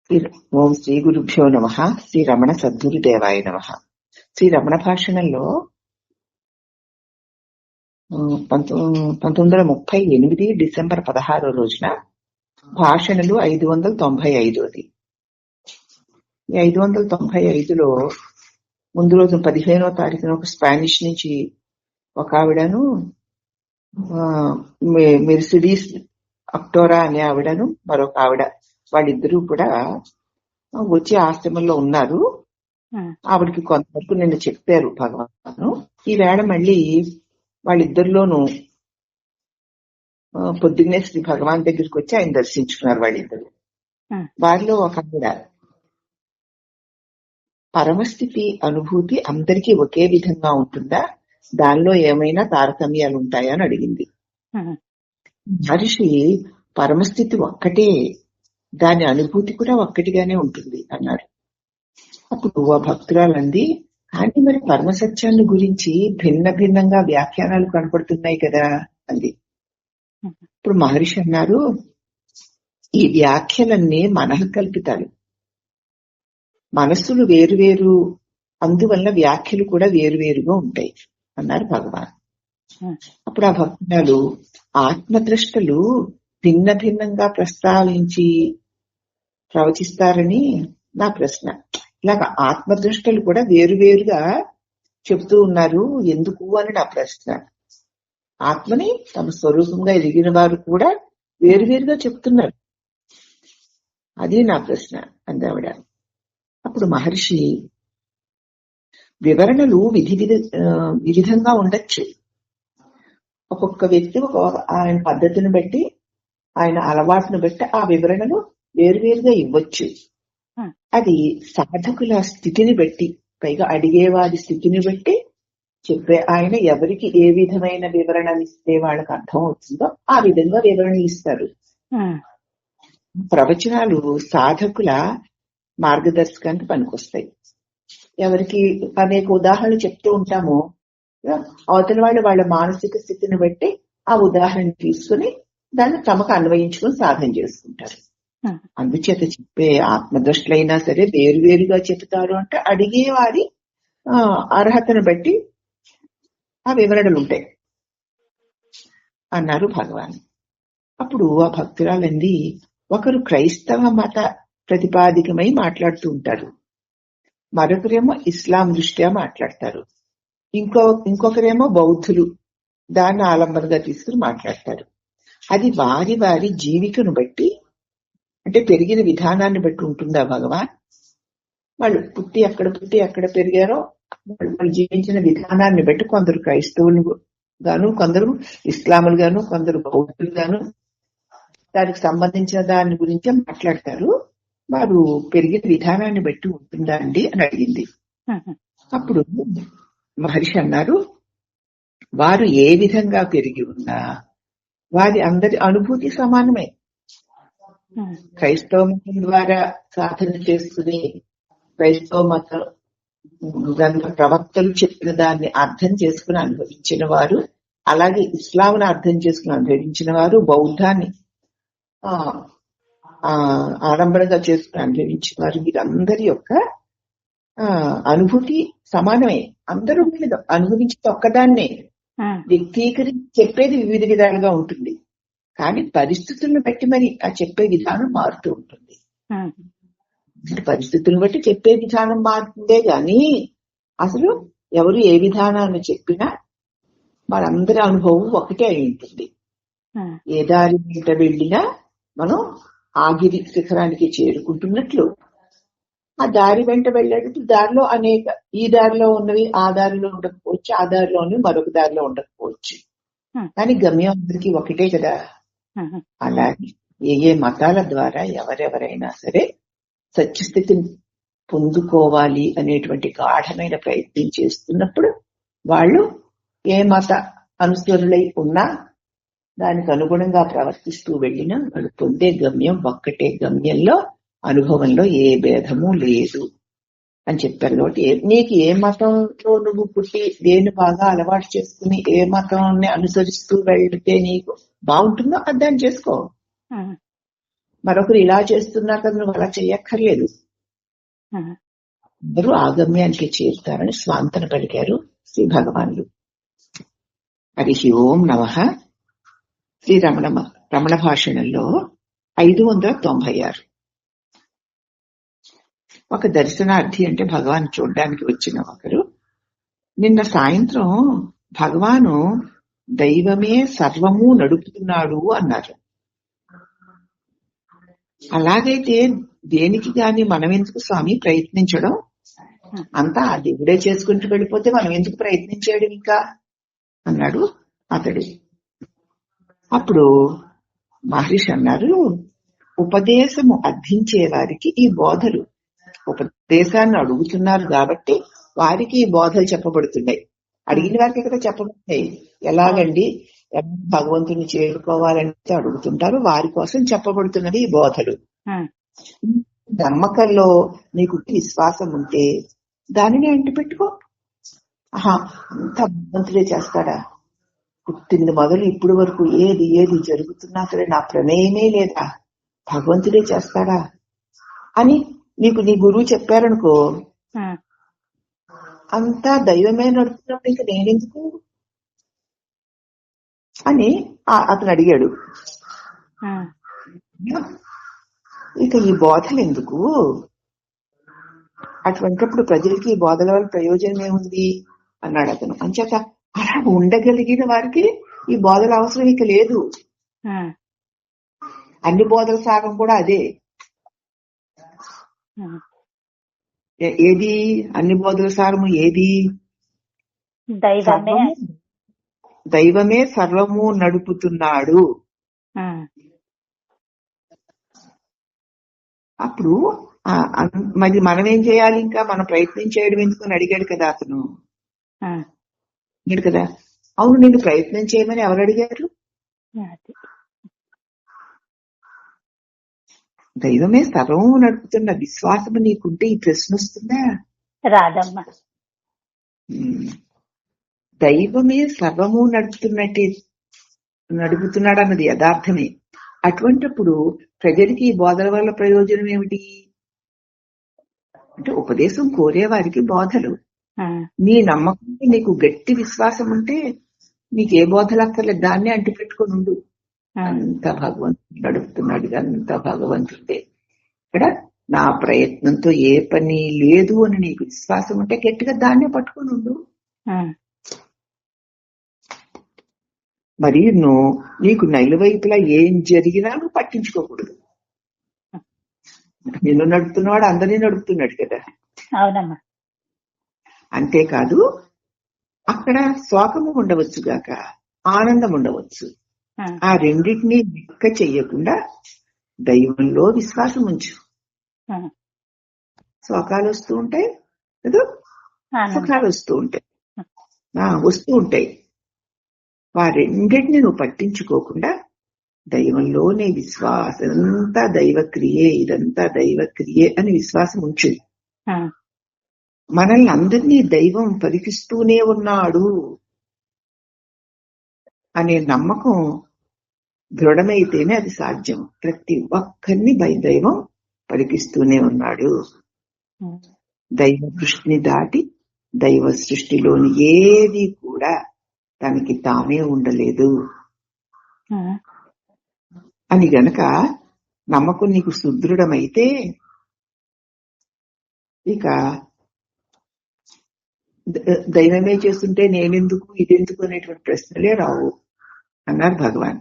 ఓం శ్రీ గురుభ్యో నమః. శ్రీ రమణ సద్గురుదేవాయ నమః. శ్రీ రమణ భాషణంలో 1938 డిసెంబర్ 16 రోజున భాషణలు 595. ఈ 595లో ముందు రోజు 15వ తారీఖున ఒక స్పానిష్ నుంచి ఒక ఆవిడను, మెర్సిడీస్ అక్టోరా అనే ఆవిడను, మరొక ఆవిడ, వాళ్ళిద్దరూ కూడా వచ్చి ఆశ్రమంలో ఉన్నారు. ఆవిడకి కొంతవరకు నిన్న చెప్పారు భగవాను. ఈవేళ మళ్ళీ వాళ్ళిద్దరిలోనూ పొద్దున్నే శ్రీ భగవాన్ దగ్గరికి వచ్చి ఆయన దర్శించుకున్నారు వాళ్ళిద్దరు. వారిలో ఒక ఆవిడ పరమస్థితి అనుభూతి అందరికీ ఒకే విధంగా ఉంటుందా, దానిలో ఏమైనా తారతమ్యాలు ఉంటాయా అని అడిగింది. మనిషి పరమస్థితి ఒక్కటే, దాని అనుభూతి కూడా ఒక్కటిగానే ఉంటుంది అన్నారు. అప్పుడు ఆ భక్తురాలంది, కానీ మరి పరమసత్యాన్ని గురించి భిన్న భిన్నంగా వ్యాఖ్యానాలు కనపడుతున్నాయి కదా అంది. ఇప్పుడు మహర్షి అన్నారు, ఈ వ్యాఖ్యలన్నీ మనఃకల్పితాలు, మనస్సులు వేరువేరు, అందువల్ల వ్యాఖ్యలు కూడా వేరువేరుగా ఉంటాయి అన్నారు భగవాన్. అప్పుడు ఆ భక్తురాలు, ఆత్మద్రష్టలు భిన్న భిన్నంగా ప్రస్తావించి ప్రవచిస్తారని నా ప్రశ్న. ఇలాగ ఆత్మదృష్టలు కూడా వేరువేరుగా చెప్తూ ఉన్నారు ఎందుకు అని నా ప్రశ్న. ఆత్మని తమ స్వరూపంగా ఎదిగిన వారు కూడా వేరువేరుగా చెప్తున్నారు, అది నా ప్రశ్న అందావిడ. అప్పుడు మహర్షి, వివరణలు వివిధంగా ఉండొచ్చు. ఒక్కొక్క వ్యక్తి ఆయన పద్ధతిని బట్టి, ఆయన అలవాటును బట్టి ఆ వివరణలు వేరువేరుగా ఇవ్వచ్చు. అది సాధకుల స్థితిని బట్టి, పైగా అడిగేవారి స్థితిని బట్టి చెప్పే ఆయన ఎవరికి ఏ విధమైన వివరణలు ఇస్తే వాళ్ళకి అర్థం అవుతుందో ఆ విధంగా వివరణలు ఇస్తారు. ప్రవచనాలు సాధకుల మార్గదర్శకానికి పనికొస్తాయి. ఎవరికి అనేక ఉదాహరణలు చెప్తూ ఉంటాము, అవతల వాళ్ళు వాళ్ళ మానసిక స్థితిని బట్టి ఆ ఉదాహరణ తీసుకుని దాన్ని తమకు అన్వయించుకుని సాధన చేసుకుంటారు. అందుచేత చెప్పే ఆత్మదృష్టులైనా సరే వేరువేరుగా చెప్తారు అంటే అడిగేవారి అర్హతను బట్టి ఆ వివరణలు ఉంటాయి అన్నారు భగవాన్. అప్పుడు ఆ భక్తురాలంది, ఒకరు క్రైస్తవ మత ప్రతిపాదికమై మాట్లాడుతూ ఉంటారు, మరొకరేమో ఇస్లాం దృష్ట్యా మాట్లాడతారు, ఇంకొకరేమో బౌద్ధులు దాన్ని ఆలంబనగా తీసుకుని మాట్లాడతారు. అది వారి వారి జీవికను బట్టి, అంటే పెరిగిన విధానాన్ని బట్టి ఉంటుందా భగవాన్? వాళ్ళు పుట్టి ఎక్కడ పెరిగారో వాళ్ళు జీవించిన విధానాన్ని బట్టి కొందరు క్రైస్తవులు గాను, కొందరు ఇస్లాములు గాను, కొందరు బౌద్ధులు గాను దానికి సంబంధించిన దాని గురించే మాట్లాడతారు. వారు పెరిగిన విధానాన్ని బట్టి ఉంటుందా అండి అని అడిగింది. అప్పుడు మహర్షి అన్నారు, వారు ఏ విధంగా పెరిగి ఉన్నా వారి అందరి అనుభూతి సమానమే. క్రైస్తవ మతం ద్వారా సాధన చేసుకుని క్రైస్తవ మత ప్రవక్తలు చెప్పిన దాన్ని అర్థం చేసుకుని అనుభవించిన వారు, అలాగే ఇస్లాంను అర్థం చేసుకుని అనుభవించిన వారు, బౌద్ధాన్ని ఆడంబరంగా చేసుకుని అనుభవించిన వారు, వీరందరి యొక్క అనుభూతి సమానమే. అందరూ అనుభవించి ఒక్కదాన్నే, వ్యక్తీకరించి చెప్పేది వివిధ విధాలుగా ఉంటుంది, కానీ పరిస్థితులను బట్టి మరి ఆ చెప్పే విధానం మారుతూ ఉంటుంది. పరిస్థితులను బట్టి చెప్పే విధానం మారుతుందే గాని అసలు ఎవరు ఏ విధానాన్ని చెప్పినా వాళ్ళందరి అనుభవం ఒకటే అయి ఉంటుంది. ఏ దారి వెంట వెళ్ళినా మనం ఆగిరి శిఖరానికి చేరుకుంటున్నట్లు ఆ దారి వెంట వెళ్ళేటప్పుడు దారిలో అనేక, ఈ దారిలో ఉన్నవి ఆ దారిలో ఉండకపోవచ్చు, ఆ దారిలో ఉన్నవి మరొక దారిలో ఉండకపోవచ్చు, కానీ గమ్యం అందరికీ ఒకటే కదా. అలాగే ఏ మతాల ద్వారా ఎవరెవరైనా సరే సత్యస్థితిని పొందుకోవాలి అనేటువంటి గాఢమైన ప్రయత్నం చేస్తున్నప్పుడు వాళ్ళు ఏ మత అనుసరులై ఉన్నా దానికి అనుగుణంగా ప్రవర్తిస్తూ వెళ్ళినా వాళ్ళు పొందే గమ్యం ఒక్కటే. గమ్యంలో అనుభవంలో ఏ భేదము లేదు అని చెప్పారు. కాబట్టి నీకు ఏ మతంలో నువ్వు పుట్టి దేన్ని బాగా అలవాటు చేసుకుని ఏ మతాన్ని అనుసరిస్తూ వెళ్తే నీకు బాగుంటుందో అది దాన్ని చేసుకో. మరొకరు ఇలా చేస్తున్నారు కదా, నువ్వు అలా చెయ్యక్కర్లేదు, అందరూ ఆగమ్యానికి చేరుతారని స్వాంతన పలికారు శ్రీ భగవానులు. హరి ఓం నమః. శ్రీ రమణ భాషణంలో 596. ఒక దర్శనార్థి అంటే భగవాన్ చూడడానికి వచ్చిన ఒకరు నిన్న సాయంత్రం భగవాను దైవమే సర్వము నడుపుతున్నాడు అన్నారు. అలాగైతే దేనికి గాని మనం ఎందుకు స్వామి ప్రయత్నించడం, అంతా ఆ దేవుడే చేసుకుంటూ వెళ్ళిపోతే మనం ఎందుకు ప్రయత్నించేయడం ఇంకా అన్నాడు అతడు. అప్పుడు మహర్షి అన్నారు, ఉపదేశము అర్థించే వారికి ఈ బోధలు, ఉపదేశాన్ని అడుగుతున్నారు కాబట్టి వారికి ఈ బోధలు చెప్పబడుతున్నాయి. అడిగిన వారికి ఇక్కడ చెప్పబడుతున్నాయి. ఎలాగండి భగవంతుని చేరుకోవాలంటే అడుగుతుంటారు, వారి కోసం చెప్పబడుతున్నది ఈ బోధలు. నమ్మకంలో నీకు విశ్వాసం ఉంటే దానిని అంటిపెట్టుకో. అంత భగవంతుడే చేస్తాడా, పుట్టింది మొదలు ఇప్పుడు వరకు ఏది ఏది జరుగుతున్నా సరే నా ప్రమేయమే లేదా, భగవంతుడే చేస్తాడా అని నీకు నీ గురువు చెప్పారనుకో, అంతా దైవమే నడుపుతున్నాడు, ఇంక నేనెందుకు అని అతను అడిగాడు. ఇక ఈ బోధలు ఎందుకు, అటువంటిప్పుడు ప్రజలకి ఈ బోధల వల్ల ప్రయోజనం ఏముంది అన్నాడు అతను. అంచేత అలా ఉండగలిగిన వారికి ఈ బోధల అవసరం ఇక లేదు. అన్ని బోధల సాగం కూడా అదే. ఏది అన్ని బోధల సారము ఏది, దైవమే సర్వము నడుపుతున్నాడు. అప్పుడు మరి మనం ఏం చేయాలి, ఇంకా మనం ప్రయత్నం చేయడం ఎందుకు అడిగాడు కదా అతను. అడిగాడు కదా, అవును నేను ప్రయత్నం చేయమని ఎవరు అడిగారు? దైవమే సర్వము నడుపుతున్న విశ్వాసం నీకుంటే ఈ ప్రశ్న వస్తుందా? రాదమ్మా. దైవమే సర్వము నడుపుతున్నాడు అన్నది యథార్థమే. అటువంటిప్పుడు ప్రజలకి ఈ బోధల వల్ల ప్రయోజనం ఏమిటి అంటే, ఉపదేశం కోరే వారికి బోధలు. నీ నమ్మకం, నీకు గట్టి విశ్వాసం ఉంటే నీకు ఏ బోధలు అక్కర్లేదు, దాన్నే అంటి పెట్టుకొని ఉండు. అంత భగవంతుడు నడుపుతున్నాడు, అంత భగవంతుడే. ఇక్కడ నా ప్రయత్నంతో ఏ పని లేదు అని నీకు విశ్వాసం ఉంటే గట్టిగా దాన్నే పట్టుకొని ఉండు. మరి నీకు నలువైపులా ఏం జరిగినా నువ్వు పట్టించుకోకూడదు. నిన్ను నడుపుతున్నవాడు అందరినీ నడుపుతున్నాడు కదా. అవునమ్మా. అంతేకాదు అక్కడ శోకము ఉండవచ్చు గాక ఆనందం ఉండవచ్చు. ఆ రెండింటినీ లెక్క చెయ్యకుండా దైవంలో విశ్వాసం ఉంచు. శోకాలు వస్తూ ఉంటాయి కదా, సుఖాలు వస్తూ ఉంటాయి, వస్తూ ఉంటాయి. ఆ రెండింటిని నువ్వు పట్టించుకోకుండా దైవంలోనే విశ్వాసం, అంతా దైవక్రియే, ఇదంతా దైవక్రియే అని విశ్వాసం ఉంచు. మనల్ని అందరినీ దైవం పలికిస్తూనే ఉన్నాడు అనే నమ్మకం దృఢమైతేనే అది సాధ్యం. ప్రతి ఒక్కరిని దైవం పలికిస్తూనే ఉన్నాడు. దైవ దృష్టిని దాటి దైవ సృష్టిలోని ఏది కూడా తనకి తానే ఉండలేదు అని గనక నమ్మకం నీకు సుదృఢమైతే ఇక దైవమే చేస్తుంటే నేనెందుకు ఇదెందుకు అనేటువంటి ప్రశ్నలే రావు అన్నారు భగవాన్.